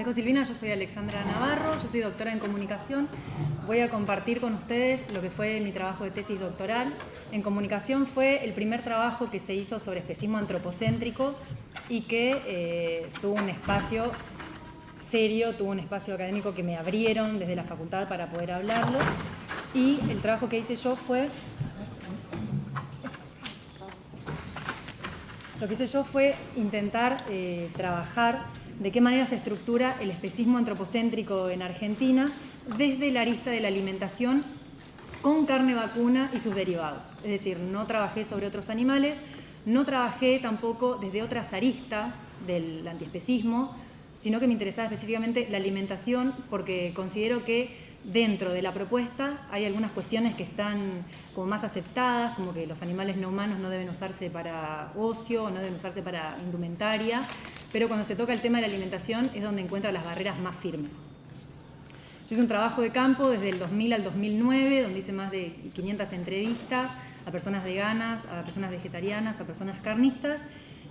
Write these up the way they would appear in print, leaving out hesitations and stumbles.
dijo Silvina, yo soy Alexandra Navarro, yo soy doctora en comunicación. Voy a compartir con ustedes lo que fue mi trabajo de tesis doctoral. En comunicación fue el primer trabajo que se hizo sobre especismo antropocéntrico y que tuvo un espacio serio, tuvo un espacio académico que me abrieron desde la facultad para poder hablarlo. Y el trabajo que hice yo fue... Lo que hice yo fue intentar trabajar de qué manera se estructura el especismo antropocéntrico en Argentina desde la arista de la alimentación con carne vacuna y sus derivados. Es decir, no trabajé sobre otros animales, no trabajé tampoco desde otras aristas del antiespecismo, sino que me interesaba específicamente la alimentación porque considero que dentro de la propuesta hay algunas cuestiones que están como más aceptadas, como que los animales no humanos no deben usarse para ocio, no deben usarse para indumentaria, pero cuando se toca el tema de la alimentación es donde encuentra las barreras más firmes. Yo hice un trabajo de campo desde el 2000 al 2009, donde hice más de 500 entrevistas a personas veganas, a personas vegetarianas, a personas carnistas,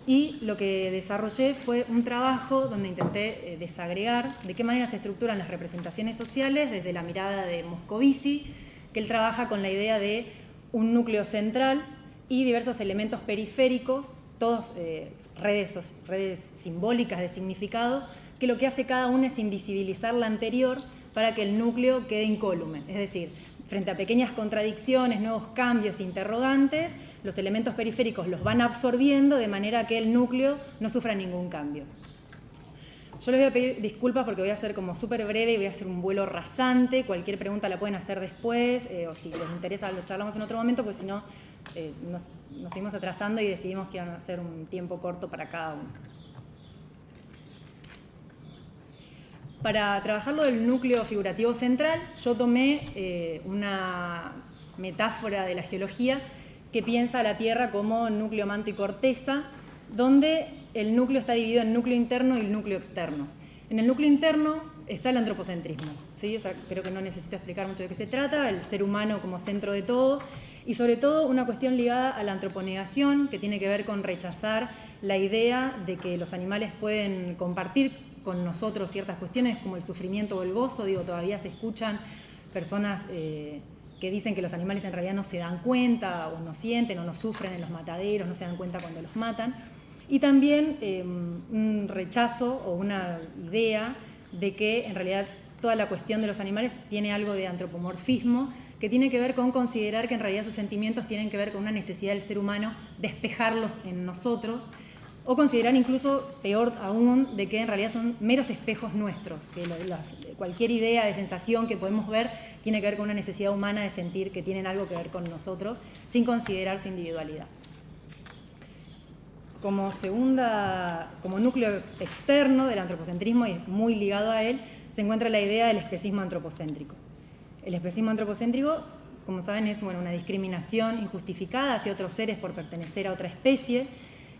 y lo que desarrollé fue un trabajo donde intenté desagregar de qué manera se estructuran las representaciones sociales desde la mirada de Moscovici, que él trabaja con la idea de un núcleo central y diversos elementos periféricos, todos redes simbólicas de significado, que lo que hace cada una es invisibilizar la anterior para que el núcleo quede incólume. Es decir, frente a pequeñas contradicciones, nuevos cambios, interrogantes, los elementos periféricos los van absorbiendo de manera que el núcleo no sufra ningún cambio. Yo les voy a pedir disculpas porque voy a ser como súper breve y voy a hacer un vuelo rasante. Cualquier pregunta la pueden hacer después, o si les interesa lo charlamos en otro momento, pues si no, nos seguimos atrasando y decidimos que iban a hacer un tiempo corto para cada uno. Para trabajar lo del núcleo figurativo central, yo tomé una metáfora de la geología que piensa a la Tierra como núcleo, manto y corteza, donde el núcleo está dividido en núcleo interno y el núcleo externo. En el núcleo interno está el antropocentrismo, ¿sí? O sea, creo que no necesito explicar mucho de qué se trata, el ser humano como centro de todo, y sobre todo una cuestión ligada a la antroponegación, que tiene que ver con rechazar la idea de que los animales pueden compartir con nosotros ciertas cuestiones como el sufrimiento o el gozo. Digo, todavía se escuchan personas que dicen que los animales en realidad no se dan cuenta o no sienten o no sufren en los mataderos, no se dan cuenta cuando los matan. Y también un rechazo o una idea de que en realidad toda la cuestión de los animales tiene algo de antropomorfismo, que tiene que ver con considerar que en realidad sus sentimientos tienen que ver con una necesidad del ser humano de despejarlos en nosotros, o considerar incluso, peor aún, de que en realidad son meros espejos nuestros, que cualquier idea de sensación que podemos ver tiene que ver con una necesidad humana de sentir que tienen algo que ver con nosotros, sin considerar su individualidad. Como núcleo externo del antropocentrismo, y muy ligado a él, se encuentra la idea del especismo antropocéntrico. El especismo antropocéntrico, como saben, es una discriminación injustificada hacia otros seres por pertenecer a otra especie.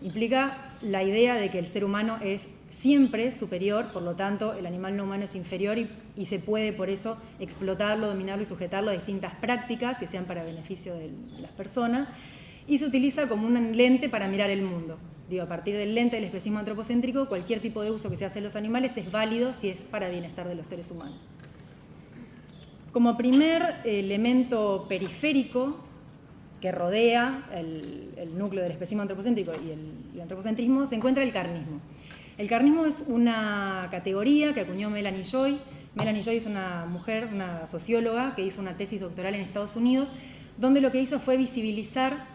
Implica la idea de que el ser humano es siempre superior, por lo tanto el animal no humano es inferior y se puede por eso explotarlo, dominarlo y sujetarlo a distintas prácticas que sean para beneficio de las personas, y se utiliza como un lente para mirar el mundo. Digo, a partir del lente del especismo antropocéntrico, cualquier tipo de uso que se hace en los animales es válido si es para bienestar de los seres humanos. Como primer elemento periférico que rodea el núcleo del especismo antropocéntrico y el antropocentrismo, se encuentra el carnismo. El carnismo es una categoría que acuñó Melanie Joy. Melanie Joy es una mujer, una socióloga, que hizo una tesis doctoral en Estados Unidos, donde lo que hizo fue visibilizar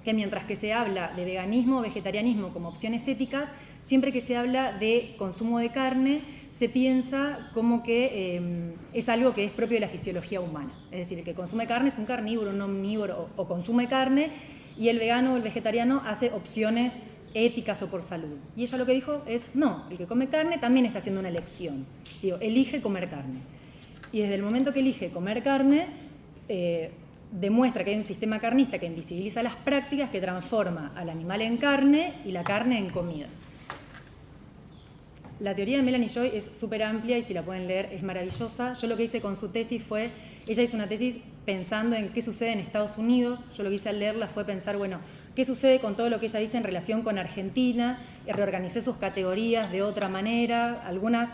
que mientras que se habla de veganismo o vegetarianismo como opciones éticas, siempre que se habla de consumo de carne, se piensa como que es algo que es propio de la fisiología humana. Es decir, el que consume carne es un carnívoro, un omnívoro o consume carne, y el vegano o el vegetariano hace opciones éticas o por salud. Y ella lo que dijo es, no, el que come carne también está haciendo una elección. Digo, elige comer carne. Y desde el momento que elige comer carne, demuestra que hay un sistema carnista que invisibiliza las prácticas, que transforma al animal en carne y la carne en comida. La teoría de Melanie Joy es súper amplia y si la pueden leer es maravillosa. Yo lo que hice con su tesis fue, ella hizo una tesis pensando en qué sucede en Estados Unidos. Yo lo que hice al leerla fue pensar, bueno, qué sucede con todo lo que ella dice en relación con Argentina, y reorganicé sus categorías de otra manera. Algunas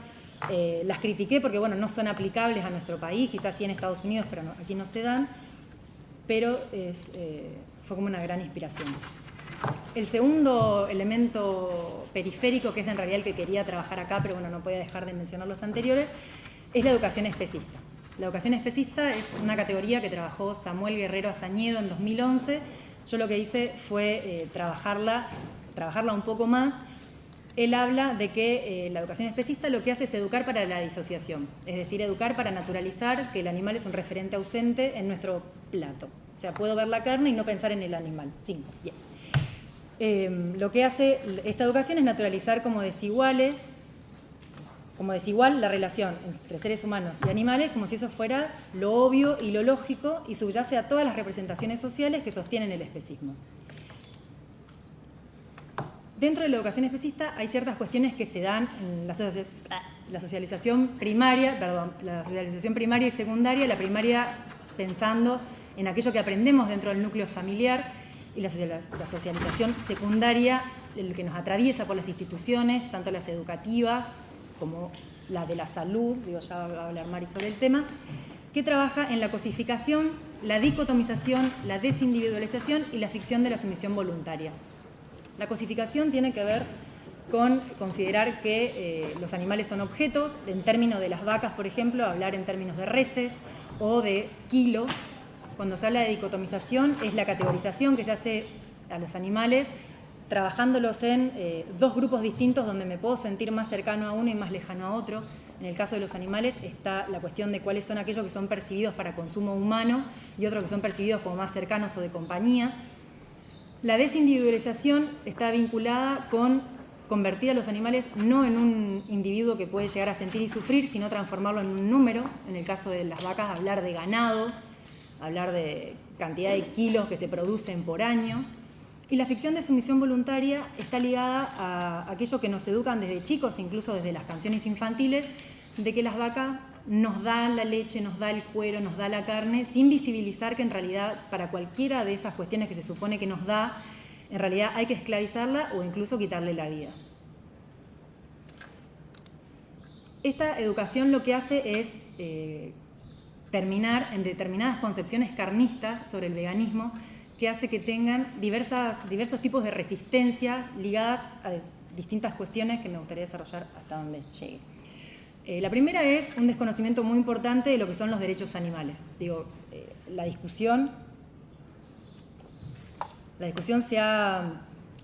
Las critiqué porque, bueno, no son aplicables a nuestro país, quizás sí en Estados Unidos, pero no, aquí no se dan, pero fue como una gran inspiración. El segundo elemento periférico, que es en realidad el que quería trabajar acá, pero bueno, no podía dejar de mencionar los anteriores, es la educación especista. La educación especista es una categoría que trabajó Samuel Guerrero Azañedo en 2011. Yo lo que hice fue trabajarla un poco más. Él habla de que la educación especista lo que hace es educar para la disociación, es decir, educar para naturalizar que el animal es un referente ausente en nuestro plato. O sea, puedo ver la carne y no pensar en el animal. 5. Bien. Lo que hace esta educación es naturalizar como desigual la relación entre seres humanos y animales, como si eso fuera lo obvio y lo lógico, y subyace a todas las representaciones sociales que sostienen el especismo. Dentro de la educación especista hay ciertas cuestiones que se dan en la socialización primaria y secundaria, la primaria pensando en aquello que aprendemos dentro del núcleo familiar, y la socialización secundaria, el que nos atraviesa por las instituciones, tanto las educativas como la de la salud, ya va a hablar Mari sobre el tema, que trabaja en la cosificación, la dicotomización, la desindividualización y la ficción de la sumisión voluntaria. La cosificación tiene que ver con considerar que los animales son objetos, en términos de las vacas, por ejemplo, hablar en términos de reses o de kilos. Cuando se habla de dicotomización es la categorización que se hace a los animales, trabajándolos en dos grupos distintos donde me puedo sentir más cercano a uno y más lejano a otro. En el caso de los animales está la cuestión de cuáles son aquellos que son percibidos para consumo humano y otros que son percibidos como más cercanos o de compañía. La desindividualización está vinculada con convertir a los animales no en un individuo que puede llegar a sentir y sufrir, sino transformarlo en un número. En el caso de las vacas, hablar de ganado, hablar de cantidad de kilos que se producen por año. Y la ficción de sumisión voluntaria está ligada a aquello que nos educan desde chicos, incluso desde las canciones infantiles, de que las vacas nos dan la leche, nos da el cuero, nos da la carne, sin visibilizar que en realidad para cualquiera de esas cuestiones que se supone que nos da, en realidad hay que esclavizarla o incluso quitarle la vida. Esta educación lo que hace es terminar en determinadas concepciones carnistas sobre el veganismo, que hace que tengan diversos tipos de resistencias ligadas a distintas cuestiones que me gustaría desarrollar hasta donde llegue. La primera es un desconocimiento muy importante de lo que son los derechos animales. La discusión se ha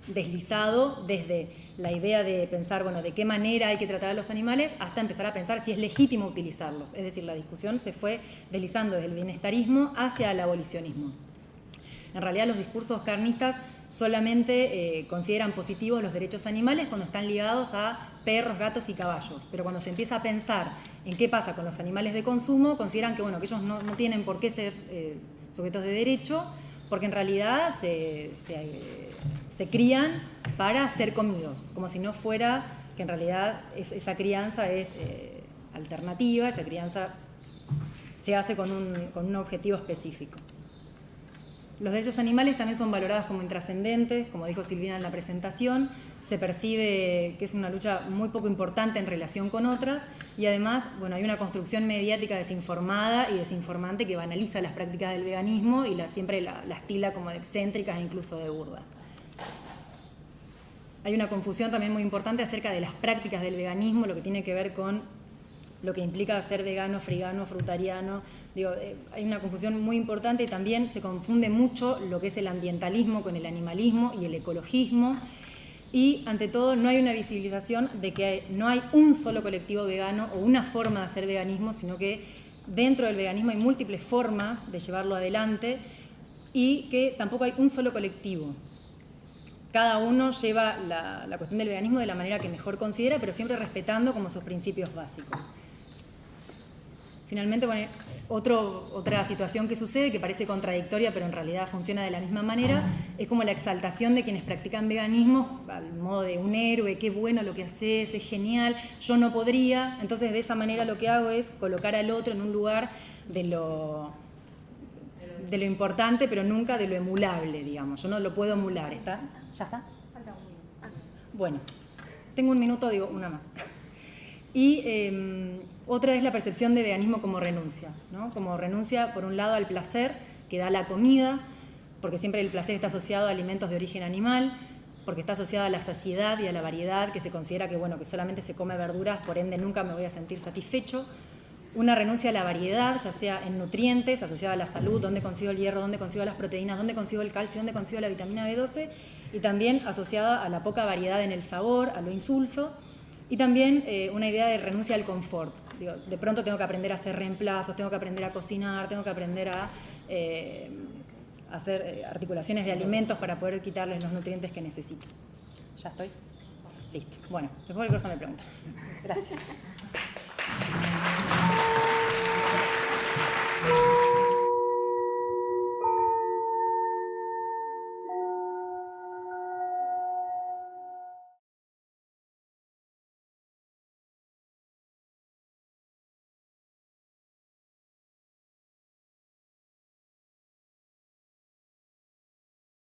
deslizado desde la idea de pensar, de qué manera hay que tratar a los animales, hasta empezar a pensar si es legítimo utilizarlos. Es decir, la discusión se fue deslizando desde el bienestarismo hacia el abolicionismo. En realidad, los discursos carnistas solamente consideran positivos los derechos animales cuando están ligados a perros, gatos y caballos. Pero cuando se empieza a pensar en qué pasa con los animales de consumo, consideran que ellos no tienen por qué ser sujetos de derecho, porque en realidad se crían para ser comidos, como si no fuera que en realidad esa crianza es alternativa, esa crianza se hace con un objetivo específico. Los derechos animales también son valorados como intrascendentes, como dijo Silvina en la presentación. Se percibe que es una lucha muy poco importante en relación con otras, y además hay una construcción mediática desinformada y desinformante que banaliza las prácticas del veganismo y siempre las tilda como de excéntricas e incluso de burdas. Hay una confusión también muy importante acerca de las prácticas del veganismo, lo que tiene que ver con lo que implica ser vegano, frigano, frutariano. Hay una confusión muy importante y también se confunde mucho lo que es el ambientalismo con el animalismo y el ecologismo. Y, ante todo, no hay una visibilización de que no hay un solo colectivo vegano o una forma de hacer veganismo, sino que dentro del veganismo hay múltiples formas de llevarlo adelante y que tampoco hay un solo colectivo. Cada uno lleva la cuestión del veganismo de la manera que mejor considera, pero siempre respetando como sus principios básicos. Finalmente, otra situación que sucede, que parece contradictoria, pero en realidad funciona de la misma manera, es como la exaltación de quienes practican veganismo al modo de un héroe, qué bueno lo que haces, es genial, yo no podría. Entonces, de esa manera lo que hago es colocar al otro en un lugar de lo importante, pero nunca de lo emulable, digamos. Yo no lo puedo emular. ¿Está? ¿Ya está? Bueno, tengo un minuto, una más. Y otra es la percepción de veganismo como renuncia, ¿no? Como renuncia, por un lado, al placer que da la comida, porque siempre el placer está asociado a alimentos de origen animal, porque está asociado a la saciedad y a la variedad, que se considera que, bueno, que solamente se come verduras, por ende nunca me voy a sentir satisfecho. Una renuncia a la variedad, ya sea en nutrientes, asociada a la salud, dónde consigo el hierro, dónde consigo las proteínas, dónde consigo el calcio, dónde consigo la vitamina B12, y también asociada a la poca variedad en el sabor, a lo insulso, y también una idea de renuncia al confort. Digo, de pronto tengo que aprender a hacer reemplazos, tengo que aprender a cocinar, tengo que aprender a hacer articulaciones de alimentos para poder quitarles los nutrientes que necesito. ¿Ya estoy? Listo. Bueno, después del curso me preguntan. Gracias.